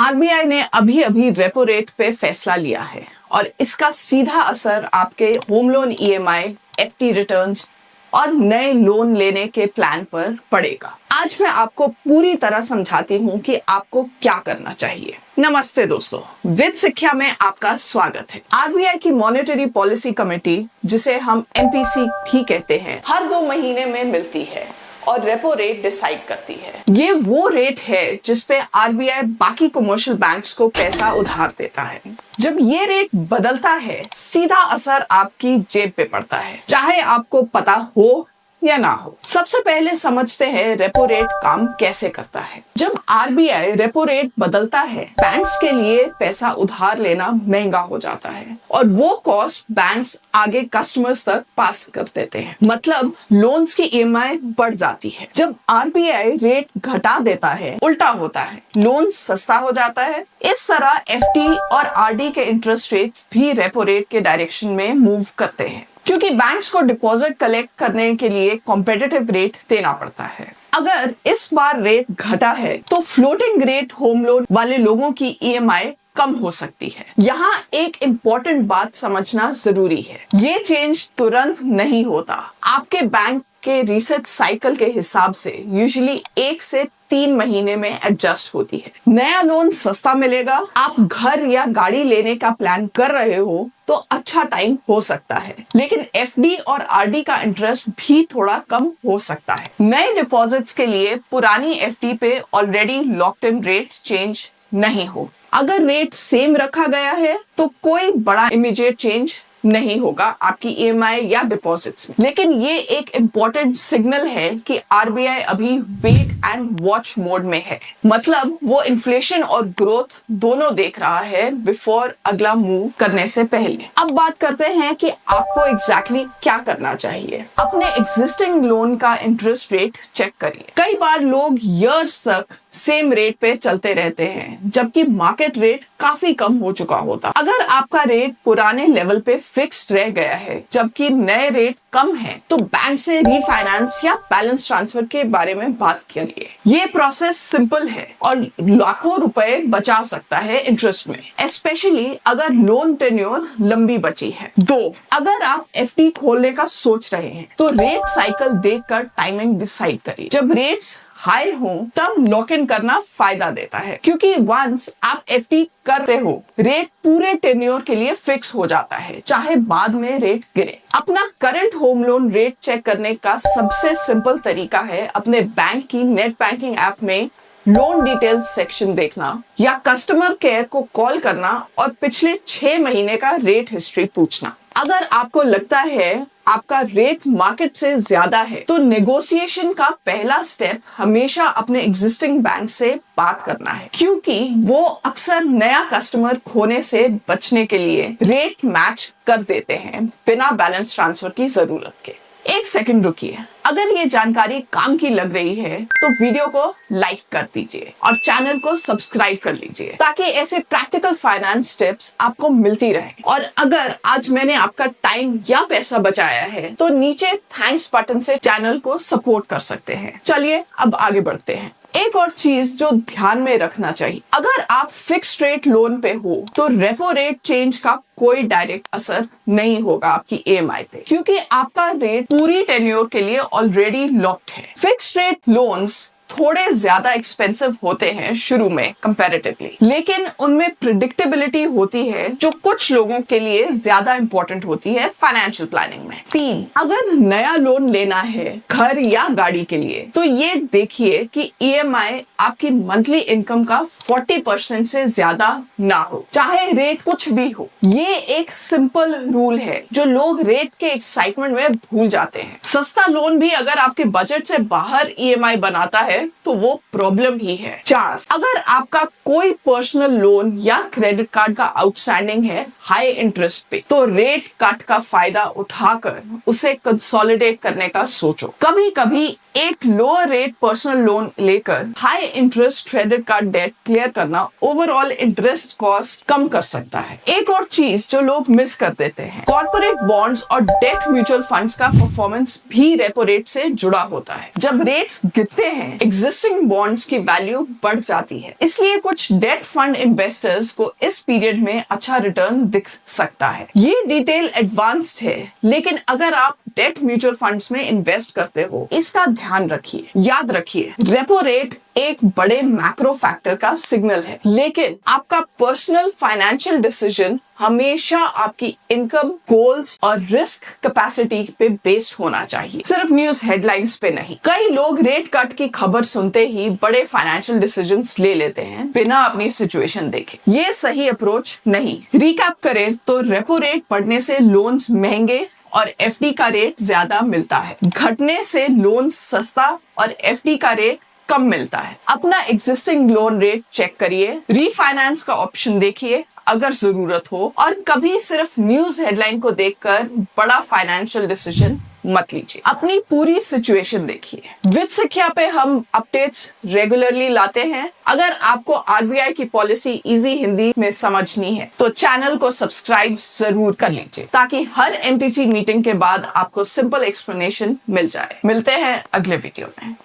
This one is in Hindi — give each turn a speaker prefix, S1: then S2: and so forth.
S1: आरबीआई ने अभी अभी रेपो रेट पे फैसला लिया है और इसका सीधा असर आपके home loan EMI, FD returns और नए लोन लेने के प्लान पर पड़ेगा। आज मैं आपको पूरी तरह समझाती हूँ कि आपको क्या करना चाहिए। नमस्ते दोस्तों, विद शिक्षा में आपका स्वागत है। आरबीआई की मॉनेटरी पॉलिसी कमेटी, जिसे हम एमपीसी भी कहते हैं, हर 2 महीने में मिलती है और रेपो रेट डिसाइड करती है। ये वो रेट है जिस पे आरबीआई बाकी कमर्शियल बैंक्स को पैसा उधार देता है। जब ये रेट बदलता है, सीधा असर आपकी जेब पे पड़ता है, चाहे आपको पता हो या ना हो। सबसे पहले समझते हैं रेपो रेट काम कैसे करता है। जब आरबीआई रेपो रेट बदलता है, बैंक्स के लिए पैसा उधार लेना महंगा हो जाता है और वो कॉस्ट बैंक्स आगे कस्टमर्स तक पास कर देते हैं। मतलब लोन्स की ईएमआई बढ़ जाती है। जब आरबीआई रेट घटा देता है, उल्टा होता है, लोन सस्ता हो जाता है। इस तरह एफडी और आरडी के इंटरेस्ट रेट्स भी रेपो रेट के डायरेक्शन में मूव करते हैं, क्योंकि बैंक्स को डिपॉजिट कलेक्ट करने के लिए कॉम्पिटिटिव रेट देना पड़ता है। अगर इस बार रेट घटा है तो फ्लोटिंग रेट होम लोन वाले लोगों की ईएमआई कम हो सकती है। यहाँ एक इम्पोर्टेंट बात समझना जरूरी है। ये चेंज तुरंत नहीं होता। आपके बैंक के रीसेट साइकिल के हिसाब से यूजुअली 1 से 3 महीने में एडजस्ट होती है। नया लोन सस्ता मिलेगा। आप घर या गाड़ी लेने का प्लान कर रहे हो तो अच्छा टाइम हो सकता है, लेकिन एफडी और आरडी का इंटरेस्ट भी थोड़ा कम हो सकता है। नए डिपॉजिट्स के लिए पुरानी एफडी पे already locked in rate change नहीं हो। अगर रेट सेम रखा गया है तो कोई बड़ा इमीडिएट चेंज नहीं होगा आपकी ईएमआई या डिपॉजिट्स में। लेकिन ये एक इम्पोर्टेंट सिग्नल है कि आरबीआई अभी वेट एंड वॉच मोड में है। मतलब वो इन्फ्लेशन और ग्रोथ दोनों देख रहा है बिफोर अगला मूव करने से पहले। अब बात करते हैं कि आपको एग्जैक्टली क्या करना चाहिए। अपने एग्जिस्टिंग लोन का इंटरेस्ट रेट चेक करिए। कई बार लोग ईयर्स तक सेम रेट पे चलते रहते हैं, जबकि मार्केट रेट काफी कम हो चुका होता। अगर आपका रेट पुराने लेवल पे फिक्स्ड रह गया है जबकि नए रेट कम है, तो बैंक से रीफाइनेंस या बैलेंस ट्रांसफर के बारे में बात करिए। ये प्रोसेस सिंपल है और लाखों रुपए बचा सकता है इंटरेस्ट में, स्पेशली अगर लोन टेन्योर लंबी बची है। 2, अगर आप एफडी खोलने का सोच रहे हैं तो रेट साइकिल देखकर टाइमिंग डिसाइड करिए। जब रेट्स हाई हो तब लॉक इन करना फायदा देता है, क्योंकि वंस आप एफडी करते हो, रेट पूरे टेन्योर के लिए फिक्स हो जाता है, चाहे बाद में रेट गिरे। अपना current home loan rate check करने का सबसे सिंपल तरीका है अपने बैंक की नेट बैंकिंग ऐप में लोन डिटेल्स सेक्शन देखना या कस्टमर केयर को कॉल करना और पिछले 6 महीने का रेट हिस्ट्री पूछना। अगर आपको लगता है आपका रेट मार्केट से ज्यादा है तो नेगोशिएशन का पहला स्टेप हमेशा अपने एग्जिस्टिंग बैंक से बात करना है, क्योंकि वो अक्सर नया कस्टमर खोने से बचने के लिए रेट मैच कर देते हैं बिना बैलेंस ट्रांसफर की जरूरत के। 1 सेकंड रुकिए। अगर ये जानकारी काम की लग रही है तो वीडियो को लाइक कर दीजिए और चैनल को सब्सक्राइब कर लीजिए, ताकि ऐसे प्रैक्टिकल फाइनेंस टिप्स आपको मिलती रहे। और अगर आज मैंने आपका टाइम या पैसा बचाया है तो नीचे थैंक्स बटन से चैनल को सपोर्ट कर सकते हैं। चलिए अब आगे बढ़ते हैं। एक और चीज जो ध्यान में रखना चाहिए, अगर आप फिक्स्ड रेट लोन पे हो तो रेपो रेट चेंज का कोई डायरेक्ट असर नहीं होगा आपकी ईएमआई पे, क्योंकि आपका रेट पूरी टेन्योर के लिए ऑलरेडी लॉक्ड है। फिक्स्ड रेट लोन्स थोड़े ज्यादा एक्सपेंसिव होते हैं शुरू में कंपैरेटिवली, लेकिन उनमें प्रिडिक्टेबिलिटी होती है जो कुछ लोगों के लिए ज्यादा इंपॉर्टेंट होती है फाइनेंशियल प्लानिंग में। 3, अगर नया लोन लेना है घर या गाड़ी के लिए तो ये देखिए कि ईएमआई आपकी मंथली इनकम का 40% से ज्यादा ना हो, चाहे रेट कुछ भी हो। ये एक सिंपल रूल है जो लोग रेट के एक्साइटमेंट में भूल जाते हैं। सस्ता लोन भी अगर आपके बजट से बाहर ईएमआई बनाता है तो वो प्रॉब्लम ही है। 4, अगर आपका कोई पर्सनल लोन या क्रेडिट कार्ड का आउटस्टैंडिंग है हाई इंटरेस्ट पे, तो रेट कट का फायदा उठाकर उसे कंसोलिडेट करने का सोचो। कभी कभी एक लोअर रेट पर्सनल लोन लेकर high interest credit card debt clear करना ओवरऑल इंटरेस्ट कॉस्ट कम कर सकता है। एक और चीज जो लोग मिस कर देते हैं, कॉर्पोरेट बॉन्ड्स और डेट म्यूचुअल फंड्स का परफॉर्मेंस भी रेपो रेट से जुड़ा होता है। जब रेट्स गिरते हैं, एग्जिस्टिंग बॉन्ड्स की वैल्यू बढ़ जाती है, इसलिए कुछ डेट फंड इन्वेस्टर्स को इस पीरियड में अच्छा रिटर्न दिख सकता है। ये डिटेल एडवांस्ड है, लेकिन अगर आप डेट म्यूचुअल फंड्स में इन्वेस्ट करते हो, इसका ध्यान रखिए। याद रखिए, रेपो रेट एक बड़े मैक्रो फैक्टर का सिग्नल है, लेकिन आपका पर्सनल फाइनेंशियल डिसीजन हमेशा आपकी इनकम, गोल्स और रिस्क कैपेसिटी पे बेस्ड होना चाहिए, सिर्फ न्यूज हेडलाइंस पे नहीं। कई लोग रेट कट की खबर सुनते ही बड़े फाइनेंशियल डिसीजंस ले लेते हैं बिना अपनी सिचुएशन देखे। ये सही अप्रोच नहीं। रिकैप करें तो रेपो रेट बढ़ने से लोन्स महंगे और एफडी का रेट ज्यादा मिलता है, घटने से लोन सस्ता और एफडी का रेट कम मिलता है। अपना एग्जिस्टिंग लोन रेट चेक करिए, रीफाइनेंस का ऑप्शन देखिए अगर जरूरत हो, और कभी सिर्फ न्यूज हेडलाइन को देखकर बड़ा फाइनेंशियल डिसीजन मत लीजिए। अपनी पूरी सिचुएशन देखिए। वित्त शिक्षा पे हम अपडेट्स रेगुलरली लाते हैं। अगर आपको आरबीआई की पॉलिसी इजी हिंदी में समझनी है तो चैनल को सब्सक्राइब जरूर कर लीजिए, ताकि हर एमपीसी मीटिंग के बाद आपको सिंपल एक्सप्लेनेशन मिल जाए। मिलते हैं अगले वीडियो में।